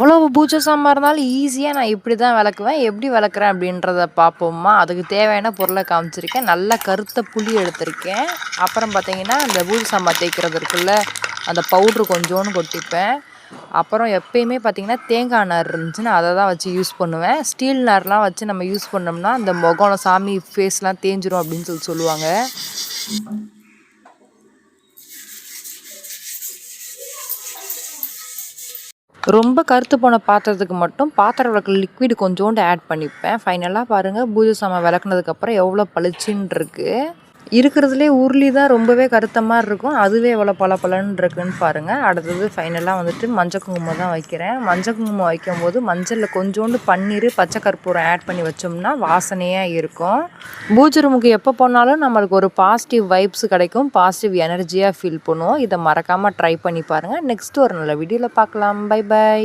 எவ்வளவு பூஜை சாமான் இருந்தாலும் ஈஸியாக நான் இப்படி தான் விளக்குவேன். எப்படி விளக்குறேன் அப்படின்றத பார்ப்போமா? அதுக்கு தேவையான பொருளை காமிச்சிருக்கேன். நல்ல கருத்த புளி எடுத்திருக்கேன். அப்புறம் பார்த்தீங்கன்னா, இந்த பூஜை சாமான் தேய்க்கிறது இருக்குல்ல, அந்த பவுட்ரு கொஞ்சோன்னு கொட்டிப்பேன். அப்புறம் எப்பயுமே பார்த்தீங்கன்னா, தேங்காய் நார் இருந்துச்சுன்னா அதை தான் வச்சு யூஸ் பண்ணுவேன். ஸ்டீல் நார்லாம் வச்சு நம்ம யூஸ் பண்ணோம்னா, அந்த முகம், சாமி ஃபேஸ்லாம் தேஞ்சிரும் அப்படின்னு சொல்லுவாங்க. ரொம்ப கருத்து போன பாத்திரத்துக்கு மட்டும் பாத்திர விளக்குல லிக்விட் கொஞ்சோண்டு ஆட் பண்ணிப்பேன். ஃபைனலாக பாருங்கள், பூஜை சாமான் விளக்குனதுக்கப்புறம் எவ்வளோ பளிச்சுன்னு இருக்குது. இருக்கிறதுலே உருளி தான் ரொம்பவே கருத்த மாதிரி இருக்கும். அதுவே எவ்வளோ பளபளன்னு இருக்குன்னு பாருங்கள். அடுத்தது ஃபைனலாக வந்துட்டு மஞ்சள் குங்குமம் தான் வைக்கிறேன். மஞ்சள் குங்குமம் வைக்கும்போது மஞ்சளில் கொஞ்சோண்டு பன்னீர், பச்சை கற்பூரம் ஆட் பண்ணி வச்சோம்னா வாசனையாக இருக்கும். பூஜை ரூமுக்கு எப்போ போனாலும் நம்மளுக்கு ஒரு பாசிட்டிவ் வைப்ஸ் கிடைக்கும், பாசிட்டிவ் எனர்ஜியாக ஃபீல் பண்ணுவோம். இதை மறக்காமல் ட்ரை பண்ணி பாருங்கள். நெக்ஸ்ட் ஒரு நல்ல வீடியோவில் பார்க்கலாம். Bye by.